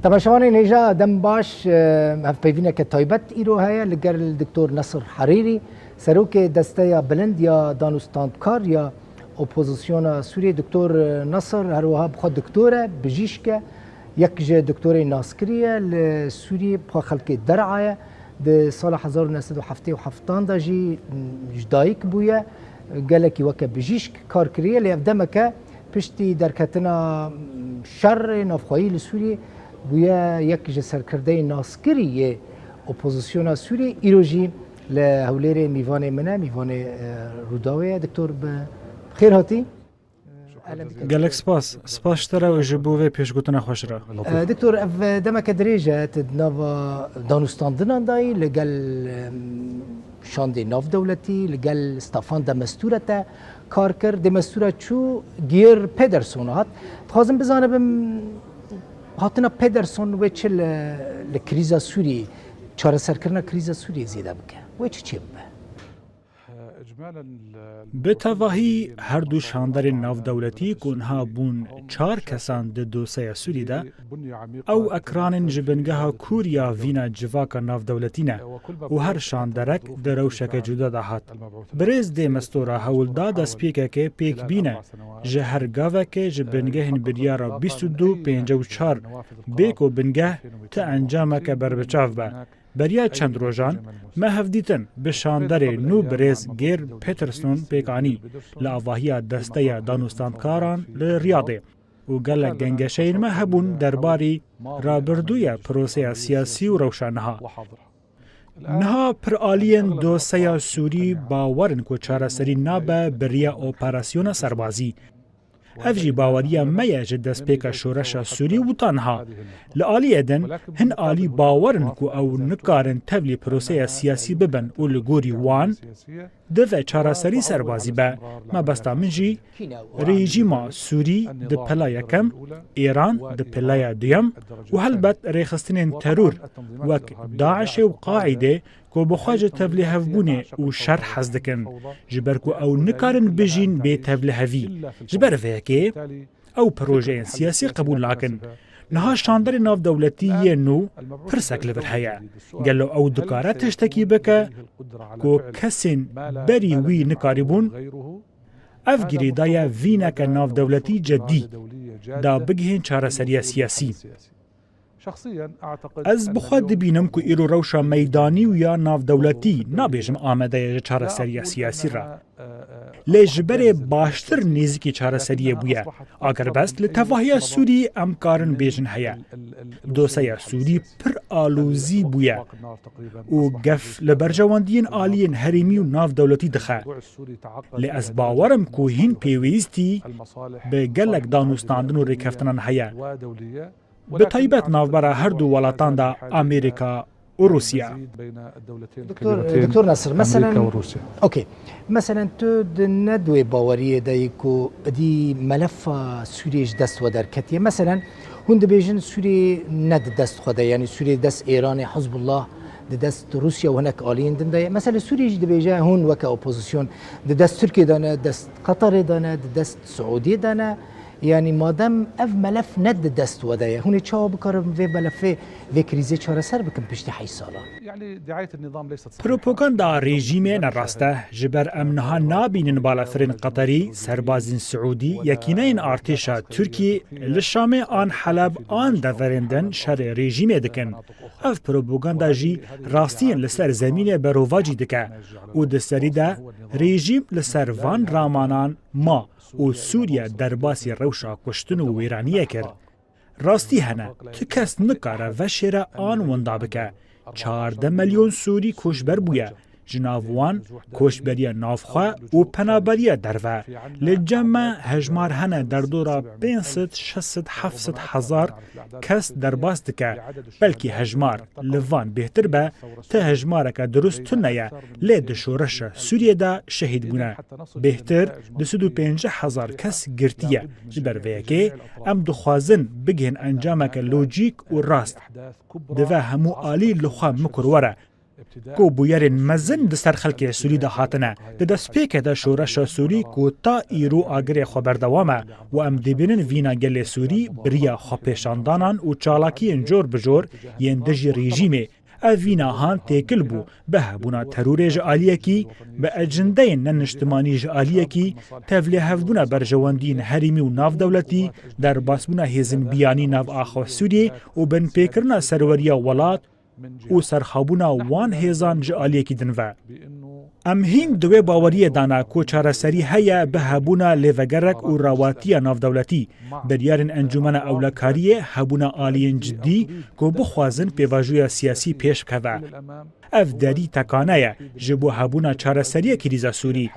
تماشاوانی نیجا دم باش هف پیوینه که تایبت ایرو هیا لگر الدکتور نصر حریری سروک دسته یا بلند یا دانستاندکار یا اپوزیسیون سوریه. دکتر نصر هر وها بخواد دکتوره بجیشکه یک جه دکتور ناسکریه لسوریه بخوا خلق درعایه ده سال 1977 دا جی جدایک بویه گلکی وکه بجیشک کار کریه لیفدمه که پشتی درکتنا شر نافخوایی لسوریه بویا یک جسرکرده ناسکری اپوزیسیون سوریه ایروژی لهولیر میوان منه میوان روداوی. دکتور بخیر هاتی گلک سپاس ترى وجبوه پیشگوتنا خوش را دکتور اف دمك دريجه تدناوا دانستاندنان داي لقال شاندي ناف دولتي لقال ستافان دمستورته كاركر دمستوره چو گیر پدرسون هات خازم بزانم هاتنا پدرسون و چه لکریزا سوری چاره سرکرنا کریزا سوری زیاده بکه و چه به به تواهی هر دو شاندار ناو دولتی کنها بون 4 کسان ده دوسه سوری ده او اکران جبنگه کوریا وینا جواکا ناو دولتی نه و هر شاندارک ده روشک جدا ده هات برز ده مستورا هولدا ده سپیکه که پیک بینه جه هر گاوه که جبنگه هن بریارا 22-54 بیکو بنگه تا انجامه که بربچاف به بریا چند روزان ما هفدیتن به شاندار نو برز گیر پیترسون پیکانی لآواهی دسته دانستاندکاران لریاضه و گل گنگشین ما هبون درباری رابردوی پروسه سیاسی و روشنها نها پر آلین دوسته سوری باورن کو چاره سری نابه بریا اپراسیون سربازی هفجی باوریه میه جه دست پیک شورش سوری و تنها لآلی ادن هن آلی باورن کو او نکارن تولی پروسه سیاسی ببن و لگوری وان دوه چاره سری سربازی به ما بستا منجی ریژیما سوری ده پلای کم ایران ده پلای دویم و هلبت ریخستنین ترور وک داعش و قاعده کو بخواج تبلیه هفبونه و شر حزدکن جبر کو او نکارن بجین به تبلیه هفی جبر فیکه او پروژه سیاسی قبول لکن نها شاندار ناو دولتی نو پرسک لبر هیا گلو او دکاره تشتکی بکه کو کسین بری وی نکاریبون اف گریدای وینک ناو دولتی جدی دا بگهین چاره سری سیاسی از بخواد بینم که ایرو روشا میدانی و یا ناو دولتی نابیجم آمده چاره سری سیاسی را لجبر باشتر نیزی چاره سری بویا اگر بست لتواهی سوری امکارن بیجن هیا دوسه سوری پر آلوزی بویا و گف لبرجواندین آلین هریمی و ناو دولتی دخه لی از باورم که هین پیویستی به گلک دانستاندن و ریکفتنان هیا به طیبت ناوبره هر دو ولاتان دا امریکا و روسیا. دکتور نصر مثلا اوکی مثلا تو ندوی باوریه دایی که دی ملف سوریش دست و درکتیه مثلا هند بیجن سوری ند دست خوده یعنی سوری دست ایران حزب الله دست روسیا و هناك آلین دنده مثلا سوریش دی بیجه هون وکا اپوزیسیون دست ترکی دانه دست قطر دانه دست سعودی دانه يعني مادام اف ملف ند دست ودايه هوني تشاو بكرم في ملف في كريزه چاره سر بكم پشت 8 ساله يعني دعايه النظام ليست پروپاگاندا رژیم نراسته جبر امنها نابینن بالافرین قطری سربازین سعودی یقیناً ارتشا ترکی لشام آن حلب آن دورندن شر رژیم دکن اف پروپاگاندا جی راستین لسر زمین برواجی دکه او دستری ده رژیم لسر وان رامانان ما و سوریا درباسی روشا کشتن و ویرانیه کرد. راستی هنه تو کس نکاره و شیره آن وندا بکه 14 میلیون سوری کشبر بویه جناوان کشبری نافخواه و پنابری دروه لجمع هجمار هنه در دورا 500-600-700 هزار کس درباس دکه بلکی هجمار لوان بهتر به تا هجماره که درست نیه لید شورش سوریه دا شهید بونه بهتر 250,000 کس گرتیه جبرویه که ام دخوازن بگهن انجامه که لوجیک و راست دوه همو آلی لخواه مکروره کو بویرین مزن د سر خلک سوری د هاتنه د دسپیک د شورش سوری کو تا ایرو اگر خبردوامه و ام دبینن وینا گل سوری بریا خپشاندانان او چالاکی انجور بجور یندج رژیم اوینا هان تکل بو به بونا ترورج عالیه کی به اجنده ننشتمانی عالیه کی تولی هفبونا برجواندین هریمی و ناف دولتی در باسبونا هیزن بیانی ناف آخو سوری و بن پیکرنا سروریا ولات او سرخابونا وان هیزان جعالیه کی دنوه. ام هین دوی باوری دانا کو چارەسەری هەیە بە هەبوونا لێڤەگەرێک و ڕاواتیە ناودەوڵەتی بەریارن ئەنجومەنە ئەولەکاریە هەبوونا ئالیین جدی کۆ بخوازن پێواژوویە سیاسی پێش بکەوە. ئەف دەری تەکانەیە ji بۆ هەبوونا چارەسەریە کریزە سووری.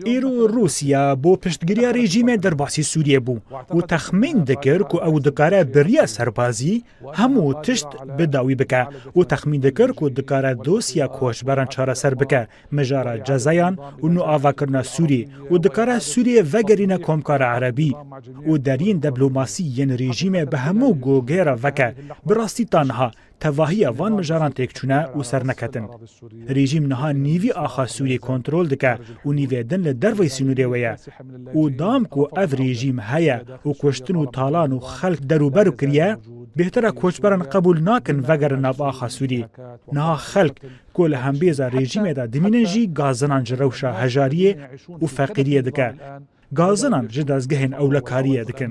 ئێرۆ رووسیا بۆ پشتگیریە رێژیمێ دەرباسی سووریە بوو و تەخمین دەکرد و ئەو دکارە بریە سەربازی هەموو تشت بداوی بکە و تەخمین دەکرد و دکارە دۆسیا کۆچبەران چارەسەر بکە مژارە جەزایان و نو ئاواکردنە سووری و دکارە سووریە ڤەگەرینە کۆمکارە عەرەبی و دەرین دەبلۆماسی یەن رێژیمێ بە هەموو گۆگێرە ڤەکە بڕاستی تانها تەواهیە وان مژاران تێکچوونە و سەرنەکەتن. رێژیم نەها نیوی ئاخا سووری کۆنترۆل دکە و نیڤێدن لە دەرڤەی سنوورێوەیە و دام کو ئەف رێژیم هەیە و کوشتن و تاڵان و خەڵک دەروبەر کریە بهترە کۆچبەران قبول ناکن ڤەگەرن ناو ئاخا سووری. نەها خەڵک کۆ لە هەمبێزە رێژیمێدا دمینەژی گازنان ji rewşa hejariyê û feqîriyê dike. Gazinan ji dezgehên ewlekariyê dikin.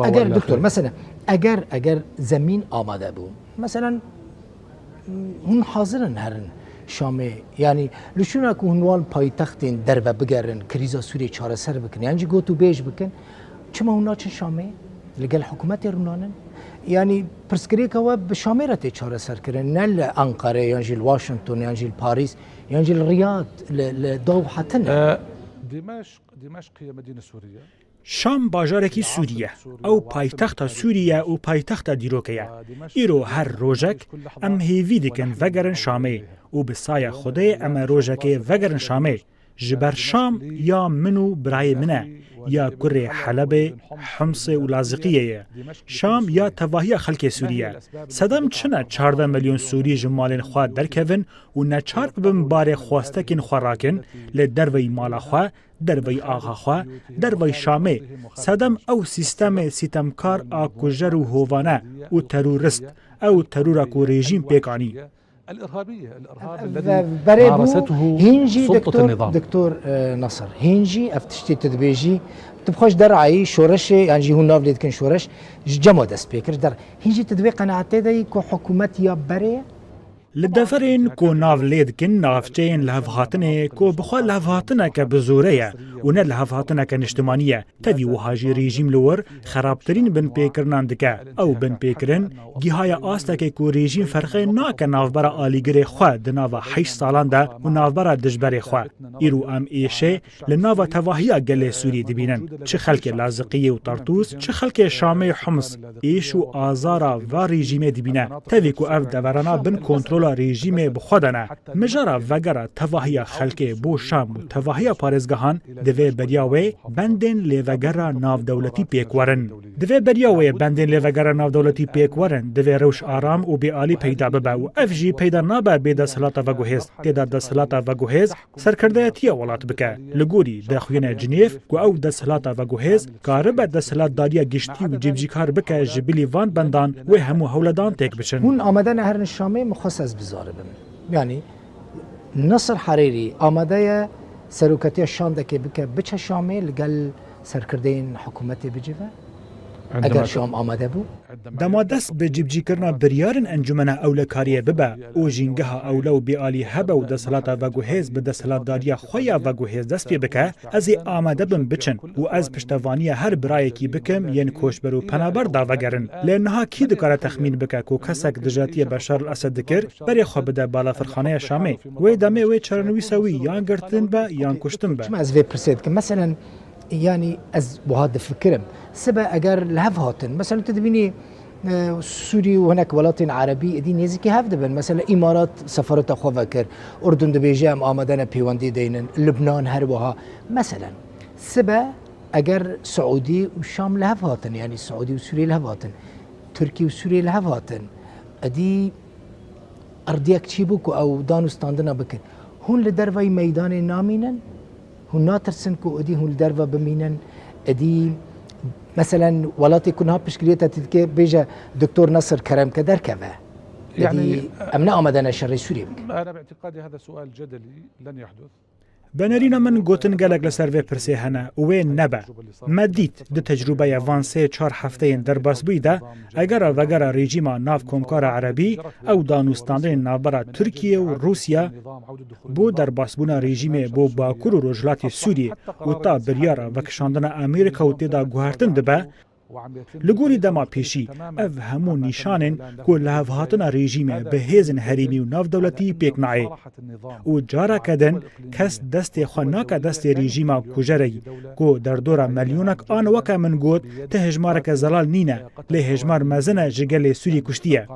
Eger doktor mesela eger zemîn amade bû mesela hûn hazirin herin Şamê yanî li şûna ku hûn wan paytextên derve bigerin krîza Sûriyê çareser bikin yan jî got û bêj bikin çima hûn naçin Şamê li gel hikûmetê rûnanin yanî pirsgirêka we bi Şamê re tê çareser kirin ne li Enqere yan jî li Washington yan jî li Parîs yan jî li Riyad li Dawha tin. شام باژارێکی سووریە ئەو پایتەختە سووریە و پایتەختە دیرۆکەیە ئیرۆ هەر ڕۆژێک ئەم هێوی دکن ڤەگەرن شامێ و بسایە خودێ ئەمە ڕۆژەکەی ڤەگەرن شامێ ji ber Şam ya min û birayê min e ya kurê Helebê Himsê û Laziqiyê ye Şam ya tevahiya xelkê Sûriye sedem çine 14 milyon Sûrî ji malên xwe derkevin û neçar bibin barê xwastekên xwe rakin lê derveyî mala xwe derveyî axa xwe derveyî Şamê sedem ew sîstemê sîtemkar a kujer û hovane û terorist ew terora ku rejîm pêkanî. برای هنجی دکتور نصر هنجی افتشتی تدبیجی تبخش در عایی شورش یعنی هون ناف لیدکن شورش جمع دست بکر در هنجی تدبی قناعته دایی که حکومت یا برای لدفرین کو ناو لیدکن نافچین لهفهاتنه کو بخوا لهفهاتنه که بزوره و نه لهفهاتنه که نشتمانیه تاوی و هاجی رژیم لور خرابترین بن پیکرنان دکه او بن پیکرن گیهای آسته که کو رژیم فرقه ناکه نافبرا آلیگر خواه ده ناو 8 سالان ده و نافبرا دجبر خواه ایرو ام ایشه لناو تواهی گل سوری دبینن چه خلک لازقیه و طرطوس چه خلک شامی حمص ایش و آزارا و رژیم دبینه تاوی کو اف دورانا بن کنترل رژیم بخودنه مجرا وگرا تواهی خلک بو شام و تواهی پارێزگەهان divê beryawê bendên lêvegera navdewletî pêkwerin. Divê beryawê bendên lêvegera navdewletî pêkwerin divê rewş aram û bêalî peyda bibe û ev jî peyda nabe bê desthelata veguhêz. Têda desthelata veguhêz serkirdeyetiya welat bike. Li gorî dexwîne Cinêv ku ew desthelata veguhêz karibe desthilatdariya giştî û cêbjîkar bike ji bilî van bendan wê hemû hewledan têk biçin. Hûn amade ne herin Şamê mixwes ez bizaribim. Yani Nasr Harîrî amadeye seroketiya şandekê bike biçe Şamê li gel serkirdeyên hikûmetê bicive? Eger Şam amade bû? Dema dest bi cibcîkirina biryarên encumena ewlekariyê bibe û jîngeha ewle û bêalî hebe û desthelata veguhêz bi desthilatdariya xwe ya veguhêz dest pê bike ez ê amade bim biçin û ez piştevaniya her birayekî bikim yên koçber û penaber da vegerin. Lê niha kî dikare texmîn bike ku kesek dijatiye Beşar el-Esed dikir berê xwe bide balafirxaneya Şamê wê demê wê çarenivîsa wî yan girtin be yan kuştin be. Ez vê pirsê dikim meselen yani ez buha difikirim sebe eger li hev hatin mesela tedbînî Sûrî û hinek welatên Erebî êdî nêzîkî hev dibin mesela îmarat sefareta xwe vekir Urdun dibêje em amade ne pêwendî deynin Libnan her wiha meselen sibe eger Siûdî û Şam li hev hatin yani Siûdî û Sûrî li hev hatin Tirkiye û Sûrî li hev hatin êdî أرديك تشيبوكو أو دانوستاندنا بكن هون لدرفاي ميدان نامينن هون ناترسنكو أدي هون لدرفا بمينن أدي مثلا ولاتي كنها بشكليتها تلك بيجا دكتور نصر كرم كدر كذا يعني أمنا أمدنا شر سوريا أنا باعتقادي هذا سؤال جدلي لن يحدث بنرينا من گوتن گلک لسر وی پرسه هنه اوه نبه مدید ده تجربه وانسه 4 هفته در باس بویده اگر وگر رژیم ناف کمکار عربی او دانوستاندن نابرا ترکیه و روسیا بو در باس بونا رژیم بو باکور و رجلات سوریه و تا بریارا وکشاندن امریکا و تیدا گوهرتن دبه لگوری دما پیشی اف همون نیشانن که لحوهاتنا رژیم به هیزن حریمی و ناف دولتی پیک نعی و جارا کدن کس دست خاناک دست رژیم کجری که در دور ملیونک آن وکا من گود ته هجمارک زلال نینه لی هجمار مزن جگل سوری کشتیه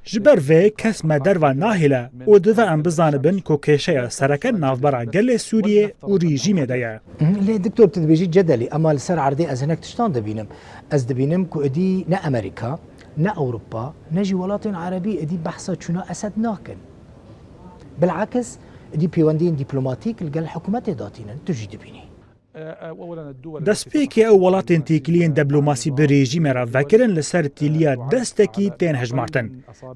جبر وی کس مدر و ناهله و دوه ام بزانبن که کشه سرکن نافبرا گل سوریه و رژیم دایه ليه دكتور تدبيجي جدلي اما السر عرضي از هناك تشتان دبينم از دبينم كو ادي نا امريكا نا اوروبا نجي ولاطين عربي ادي بحثا شنا اسد ناكن بالعكس ادي بيواندين دبلوماتيك لقال الحكومات داتينا تجي دبيني دەستپێکی ئەو وڵاتên تێکیلین دەبلۆماسی بە رێژیمە را ڤەکردن لەسەر تیلیا دەستێکی تێن هەژمارتن.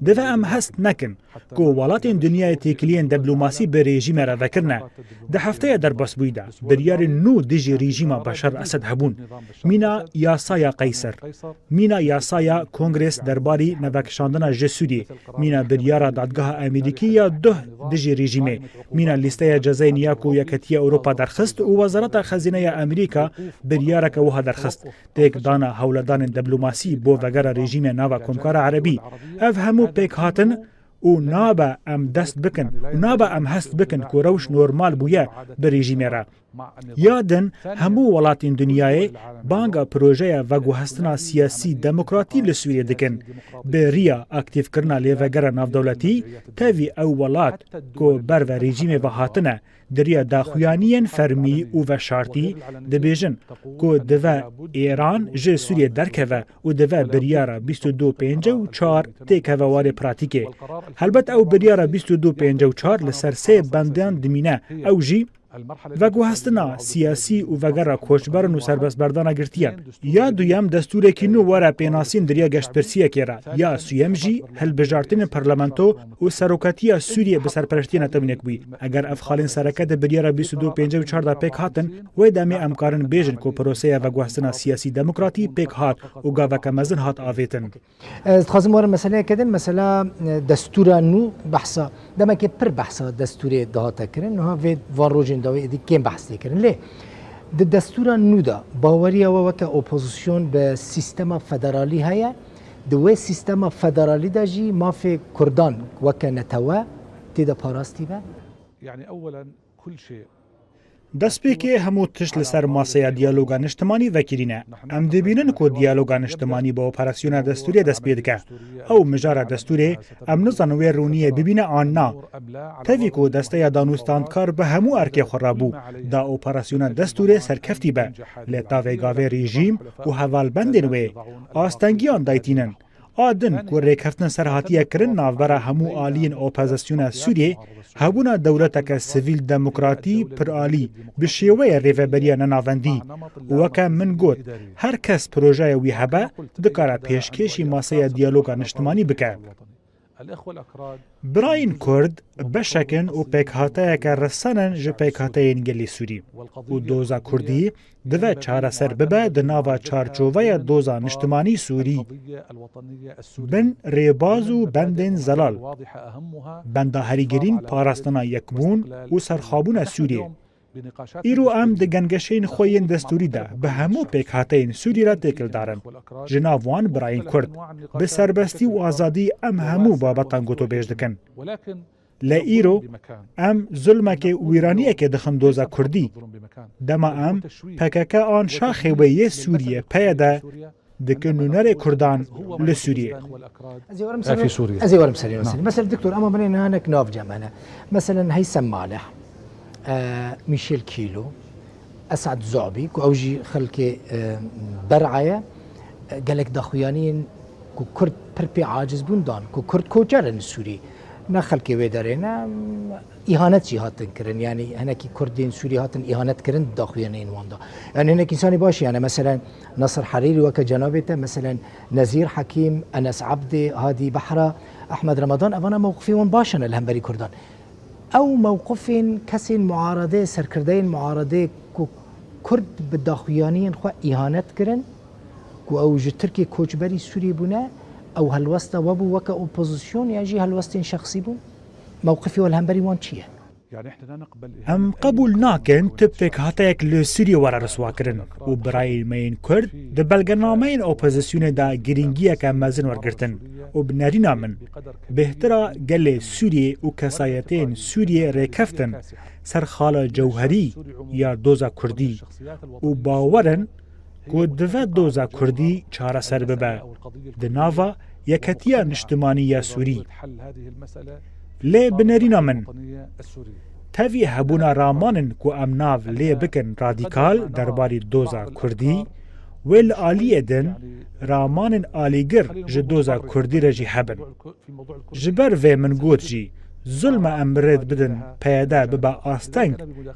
دەڤە ئەم هەست نەکن کۆ وڵاتên دنیای تێکیلین دەبلۆماسی بە رێژیمە را ڤەکردنە. دە هەفتەیە دەربەس بوویدا بریارên نو dijî rejîma Beşar Esed hebûn. Mîna yasaya Qeyser, mîna yasaya Kongres derbarî nevekşandina ji Sûriyê, mîna biryara dadgeha Amerîkî ya duh dijî rejîmê, mîna lîsteya cezayên ya ku Yeketiya Ewropa derxist û Wezareta Xezinaya Amerîka biryareke wiha derxist. Têk dana hewledanên diblomasî bo vegera rejîmê nava Komkara Erebî. Ev hemû pêk hatin û nabe em dest bikin û nabe em hest bikin ku rewş normal bûye bi rejîmê re. Ya din hemû welatên dunyayê banga projeya veguhestina siyasî demokratî li Sûriyê dikin. Bi rêya aktivkirina lêvegera navdewletî tevî ew welat ku ber ve rejîmê ve hatine diriya daxuyaniyên fermî û veşartî dibêjin ku dive Îran ji Sûriyê derkeve û dive biryara 2254 têkeve warê pratîkê. Helbet ew biryara 2254 li ser sê bendan dimîne ew jî veguhestina siyasî û vegera koçberin û serbestberdana girtiyan. Ya duyem destûrekî nû were pênasîn diriya geştpirsiyekê re ya suyem jî hilbijartinên parlamento û seroketiya Sûriyê bi serpereştiyê netewînek bûyî. Eger ev xalên sereke biryara 2254 da pêk hatin, wê demê em karin bêjin ku proseya veguhestina siyasî demokratî pêk hat û gaveke mezin hat avêtin. dixwazim were meseleyeke din mesela destûra nû behsa demekê pir behsa destûrê dihate kirin niha vê van rojên dawê êdî kêm behs tê kirin lê di destûra nû da baweriya we weke opozisyon bi sîstema federalî heye di wê sîstema federalî de jî mafê Kurdan weke netewe têde parastî be? يعني اولا كل شيء دەستپێکێ هەموو تشت لەسەر ماسەیە دیالۆگا نیشتمانی vekirîne. Em dibînin ku دیالۆگا نیشتمانی بە operasyona destûrê dest pê dike. Ew mijara destûrê em nizanin wê rûniyê bibîne an na. Tevî ku desteya danûstandkar bi hemû erkê xwe rabû da operasyona destûrê serkeftî be lê tavê gavê rejîm û hevalbendên wê astengiyan daytînin. A din ku rêkeftin serhatiye kirin navbera hemû aliyên opozisyona Sûriyê hebûna dewleteke sivîl demokratî piralî bi şêweya rêveberiya nenavendî û weke min got her kes projeya wî hebe dikare pêşkêşî maseya diyaloga niştimanî bike. Birayên Kurd beşekin û pêkhateyeke risanin ji pêkhateyên gelê Sûrî û doza Kurdî dive çareser bibe di nava çarçoveya doza niştimanî Sûrî. Bin rêbaz û bendên zelal, benda herîgirîn parastina yekbûn û serxabûna Sûriyê. Îro em di gengeşeyên xwe yên destûrî de bi hemû pêkhateyên Sûrî re têkil darin. Ji nav wan birayên Kurd bi serbestî û azadî em hemû babetan gotûbêj dikin. Lê îro em zulmekê û wîraniyekê dixin doza Kurdî. Dema em PKK an şaxê wê yê Sûriyê peye de dikin nûnerê Kurdan li Sûriyê. Ez ê werim serî meselê. Mesela diktor ama binên hinek navcem hene. Mesela Heysem Maleh, ميشيل كيلو أسعد زعبي كو أوجي خلكي برعاية قالك داخويانين كو كرد بربي عاجز بوندان كو كرد كوجرن السوري نه خلکی وی داره نه ایهانت چی هاتن کرن یعنی هنکی کردین سوری هاتن ایهانت کرن داخویان این واندا یعنی هنکی انسانی باشه یعنی مثلا نصر حریری وک جنابته مثلا نزیر حکیم انس عبد هادی بحره احمد رمضان اوانا موقفیون باشن الهمبری کردان او موقفین کسی معارضه سرکردین معارضه کو کرد به داخویانین خو ایهانت کرن کو او ترکی کوچبری سوری بونه او هالوستا وابو وك اوبوزيسيون يجي هالوستين شخصي بون موقفي والهمبري وان چیه يعني احنا لا نقبل ام قبول ناکن تبتك هاتيك لسوري ورا رسوا کرن و برای مين کرد د بلگنامين اوپوزيسيون دا گرینگيه که مزن ورگرتن و بنارينا من بهترا گل سوري و کسایتين سوري رکفتن سر خال جوهری یا دوزا کردی و باورن کو دوه دوزا کردی چاره سر ببه دناوا یکتیا نشتمانی سوری لی بنرینا من تاوی هبونا رامانن کو امناو لی بکن رادیکال درباری دوزا کردی ویل آلی دن رامانن آلیگر ج دوزا کردی رجی هبن جبر و من گوت جی ظلم امرد بدن پیدا ببا آستنگ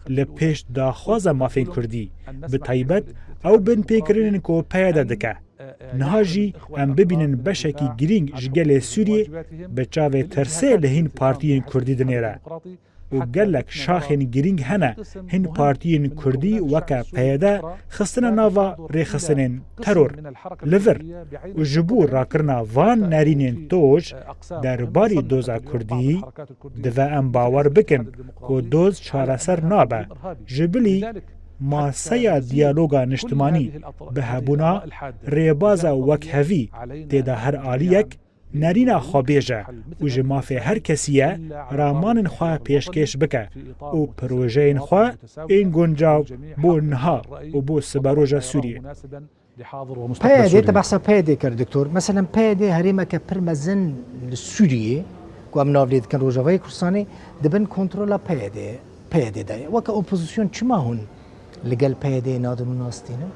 لپیش داخواز مافین کردی به طیبت او بن پیکرین کو پیدا دکه نهاجی ام ببینن بشکی گرینگ جگل سوریه به چاوه ترسه لهین پارتیین کردی دنیره و گلک شاخین گرینگ هنه هین پارتیین کردی وکا پیدا خستن ناوا ری خستنین ترور لور و جبور را کرنا وان نرینین توج در باری دوزا کردی دو ام باور بکن که دوز چارسر نابه جبلی ماسیا دیالوگا نشتمانی به هبونا ریبازا وک هوی تیدا هر آلیک نرینا خوابیجه و جمافه هر کسیه رامان خواه پیشکش بکه و پروژه این خواه این گنجاو بو نها و بو سباروجا سوریه پیاده تبحثا پیاده کرد دکتور مثلا پیاده هریمه که پرمزن لسوریه که امناو لید کن روژاوی کرسانی دبن کنترولا پیاده دای وکا اپوزیسیون چما هون لقل پیاده نادم ناستینه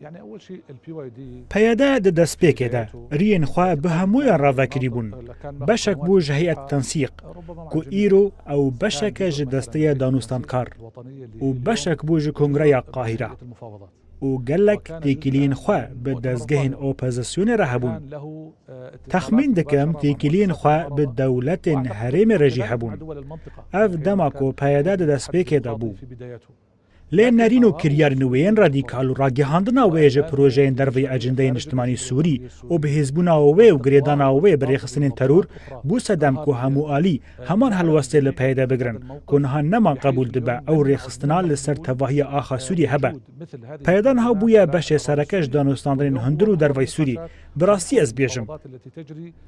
يعني اول شيء البي واي دي پیاده د دسپیکه رین خو به هموی را وکریبون بشک بوج هیئت تنسیق کو ایرو او بشک ج دسته دانوستان کار او بشک بوج کنگره قاهره او گلک تیکلین خو به دزگهن اپوزیسیون رهبون تخمین دکم تیکلین خو به دولت هرم رجی هبون اف دماکو پیاده د دسپیکه دبو لی نرینو کریار نوین رادیکال و راگهاندنا ویج پروژه دروی اجنده اجتماعی سوری و به حزبونا وی و گریدانا وی برای خستن ترور بو صدم که همو آلی همان هلوسته لپیده بگرن که نها نمان قبول دبه او ری خستنا لسر تواهی آخا سوری هبه پیدان ها بویا بشه سرکش دانوستاندرین هندرو دروی سوری براستی از بیجم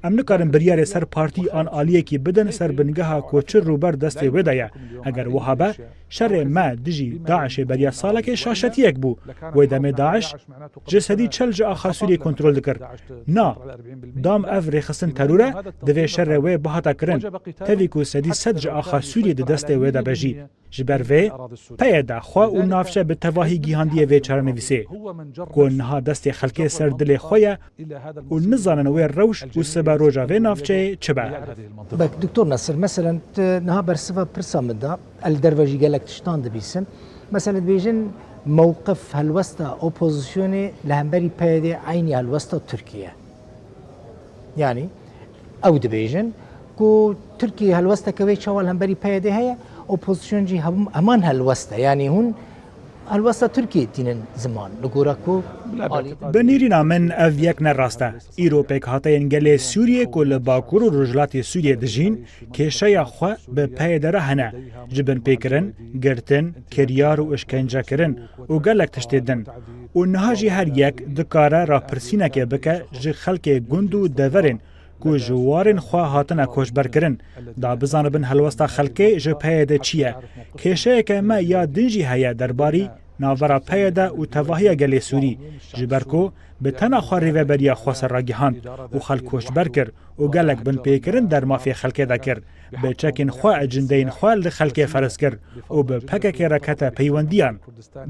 ام نکارم بریار سر پارتی آن آلیه کی بدن سر بنگاه کوچر روبر دست ودایه اگر وهابه شر ما دجی داعش بریا سالک شاشتی یک بو و دم داعش جسدی چلج آخا سوری کنترل دکر نا دام اف رخصن تروره دوی شر و بهاتا کرن توی کو سدی صدج آخا سوری دست و دا بجی جبر و پیدا خوا و نافشه به تواهی گیهاندی و چرنویسه کو نها دست خلک سر دل خویا و نزانن و روش و سبا روجا و نافچه چبا بك دكتور نصر مثلا نها برسفة برسامدا الدرواجي قالك تشتان دبيسن مثلا بيجن موقف هالوسطى اوبوزيسيوني لهمبري بيدي عيني هالوسطى تركيا يعني او دبيجن كو تركيا هالوسطى كوي شوال همبري بيدي هي اوبوزيسيون جي همان هالوسطى يعني هون هالوسطى تركيا تينن زمان لغوراكو بنیرینا من اف یک نراسته ایرو پیک هاتین گله سوریه کل باکور و رجلات سوریه دجین که شیا خو به پیدره هنه جبن پیکرن گرتن کریار و اشکنجه کرن و گلک تشتیدن و نهاجی هر یک دکاره را پرسینه که بکه ج خلک گندو دورن کو جوارن خو هاتنه کوشبر کرن دا بزانبن هلوستا خلکی ج پیده چیه کشه که ما یا دنجی هيا درباری ناورا پیدا و تواهی گلی سوری جبرکو به تنها خوری و بریا خواست راگهاند و خلکوش برکر و گەلک بنپێکردن دەرمافی خەڵکێدا کرد بە چەکین خوا ئەجندەین خوا لە خەڵکێ فەرز کرد و بە پەکێکی ڕەکەتە پەیوەندیان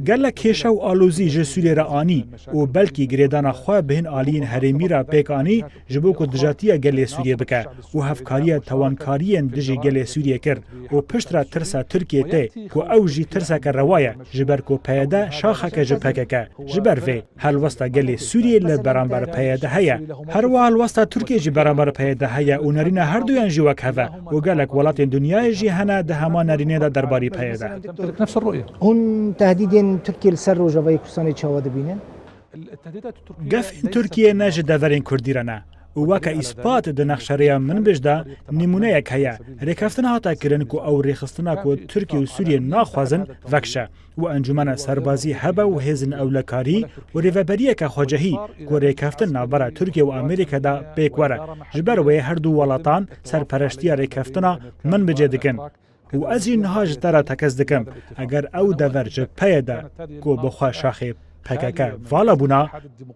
گەلک کێشە و ئالۆزی ژە سوورێرە ئانی و بەلکی گرێدانە خوا بهین ئالین هەرێمیرە پێکانی ji bo ku dijatiya gelê Sûriye bike û hevkariya tewankariyên dijî gelê Sûriye kir û piştra tirsa Tirkiye tê ku ew jî tirseke rewa ye ji ber ku peyede şaxeke ji PKK ji ber vê helwesta gelê Sûriye li beramber peyede heye her wa helwesta Tirkiye jî beramber peyede heye û nerîna her duyan jî wek heve û gelek welatên dunyayê jî hene di hema nerînê de derbarî peyede. نفس الرؤية. هون تهديدين تركيا لسر روجافاي كردستاني تشاوا دبينن؟ التهديدات التركية Gefên Tirkiye ne ji deverên Kurdî re ne. û weke îspat di nexşereya min bij de nîmûneyek heye. Rêkeftin hata kirin ku ew rêxistina ku Tirkiye û Sûriye naxwazin vekşe û encûmena serbazî hebe û hêzin ewlekarî û rêveberiyeke xwecehî ku rêkeftin navbera Tirkiye û Amerîka de pêk were. Ji ber wê her du welatan serperestiya rêkeftina min bicê dikin. û ez jî niha ji te re tekez dikim eger ew dever ji peyê de ku bixwe şaxê PKK vala bûna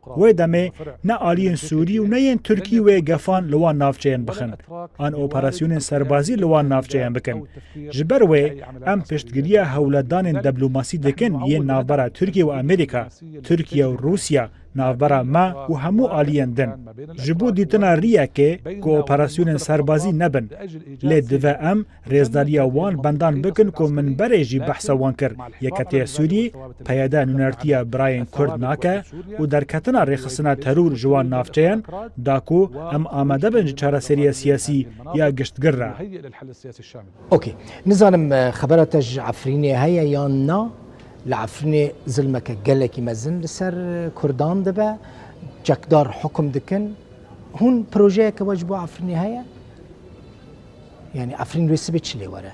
wê demê ne aliyên Sûrî û ne yên Tirkî wê gefan li wan navçeyên bixin an operasyonên serbazî li wan navçeyên bikin ji ber wê em piştgiriya hewledanên diplomasî dikin yên navbera Tirkiye û Amerîka Tirkiye û Rûsya navbera me û hemû aliyên din ji bo dîtina rîyekê ku operasyonên serbazî nebin lê dive em rêzdariya wan bendan bikin ku min berê jî behsa wan kir Yeketiya Sûrî peyede nûnertiya birayên Kurd nake û derketina rêxistina terûr ji wan navçeyan da ku em amade bin ji çareseriya siyasî ya giştgir re. اوكي نزانم خبرات عفريني هيا يا نا لعفريني ظلمك قالك مزن لسر كردان دبا جكدار حكم دكن هون بروجيه كواجبو عفريني هيا يعني عفرين رسبتش لي ورا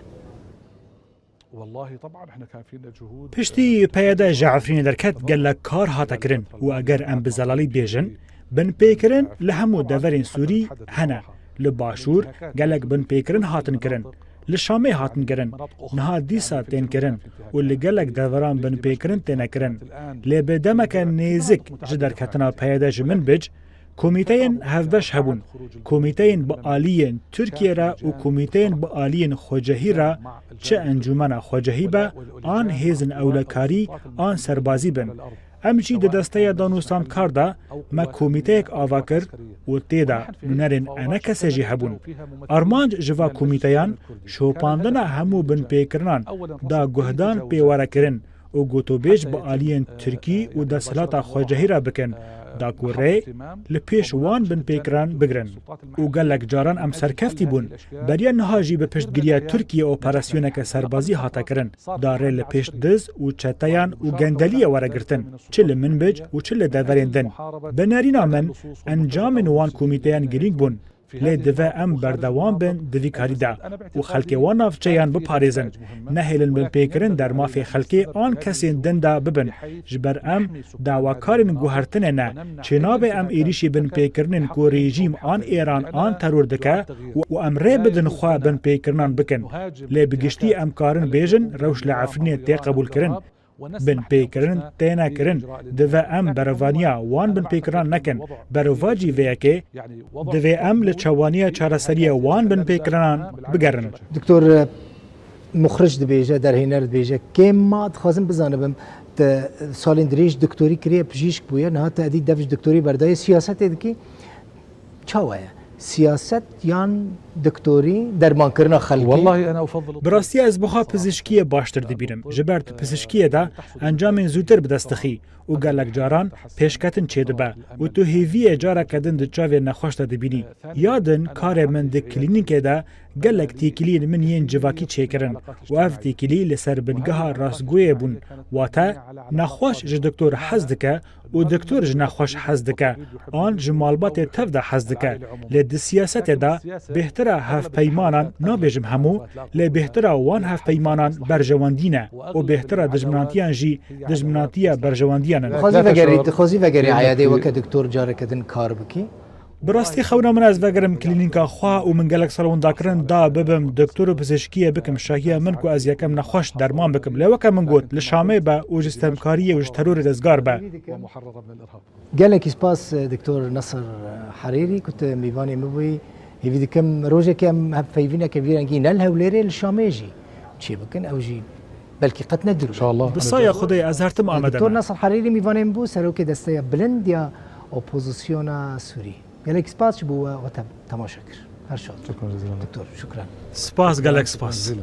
والله طبعا احنا كان فينا جهود پشتی پەیەدا ji Efrînê derket gelek kar hate kirin û eger em bi zelalî bêjin binpêkirin li hemû deverên Sûrî hene li başûr gelek binpêkirin hatin kirin li Şamê hatin kirin niha dîsa tên kirin û li gelek deveran binpêkirin têne kirin lê bi demeke nêzik ji derketina peyede ji min bic Komîteyên hevbeş hebûn komîteyên bi aliyên Tirkiye re û komîteyên bi aliyên xwecehî re çi encûmena xwecehî be an hêzin ewlekarî an serbazî bin em jî di desteya danûstandkar de me komîteyek ava kir û tê de nûnerên enekesê jî hebûn armanc ji va komîteyan şopandina hemû binpêkirinan da guhdan pêwere kirin û gotûbêj bi aliyên Tirkî û desthilata xwecehî re bikin da ku rê li pêş wan binpêkiran bigirin û gelek caran em serkeftî bûn beriya niha jî bi piştgiriya Tirkiye operasyoneke serbazî hate kirin da rê li pêş diz û çeteyan û gendeliyê were girtin çi li min bic û çi li deverên din bi nerîna min encamên wan komîteyan girîng bûn lê dive em berdewam bin di vî karî de û xelkê wan navçeyan biparêzin nehêlin binpêkirin dermafê xelkê an kesên din de bibin ji ber em dawakarên guhertinê ne çê nabe em êrişî binpêkirinên ku rejîm an êran an teror dike û em rê bidin xwe binpêkirinan bikin lê bi giştî em karin bêjin rewş li Efrînê tê qebûlkirin binpêkirin têne kirin dive em berevaniya wan binpêkiran nekin bereva cî vêyekê divê em li çewaniya çareseriya wan binpêkirinan bigerin. دكتور مخرج دبيجه درهينر دبيجه كيم ما دخوازم بزانبم سالين دريج دكتوري كريه بجيشك بويا نها تأدي دفج دكتوري برداي سياست دكي چاوية سياست يان دكتوري درمان كرنا خلقي والله انا افضل براستی ez buxa pizîşkiyê baştir dibînim ji ber tu pizîşkiyê de encamên zûtir bi dest dixî û gelek caran pêşketin çê dibe û tu hêviyê careke din di çavê nexweş de dibînî ya din karê min di klînîkê de gelek têkiliyên min yên civakî çêkirin û ev têkilî li ser bingeha rastgoyê bûn wate nexweş ji doktor hez dike û doktor ji nexweş hez dike an ji malbatê tev de hez dike lê di siyasetê de bêhtira hevpeymanan nabêjim hemû lê bêhtira wan hevpeymanan berjewendî ne û bêhtira dijminatiyan jî dijminatiya berjewendiyan in. دخوازي وگري عيادي وك دكتور جارك دن كار بكي Bi rastî xewna min ez vegirim klînîka xwe û min gelek salondakirin da bibim doktor û pizîşkiyê bikim şahiya min ku ez yekem nexweş derman bikim lê weke min got li Şamê be û ji stemkariyê û ji terorê rezgar be. ومحررة من الارهاب قالك سباس دكتور نصر حريري كنت ميفاني مبوي هیوی دکم روزه که هم پیوینه که ویرانگی نل هولره الشامیجی چی بکن اوجی بلکه قط ندرو ان شاء الله بسایە خدای ئەز هەرتم دکتور ئامادەمە نصر حریری میوانیم بو سروک دسته بلند یا اپوزیسیون سوری گلک سپاس بو و تماشا کر هر شاد شكرا جزيلا دکتور شکرا سپاس گەلێک سپاس جزيلا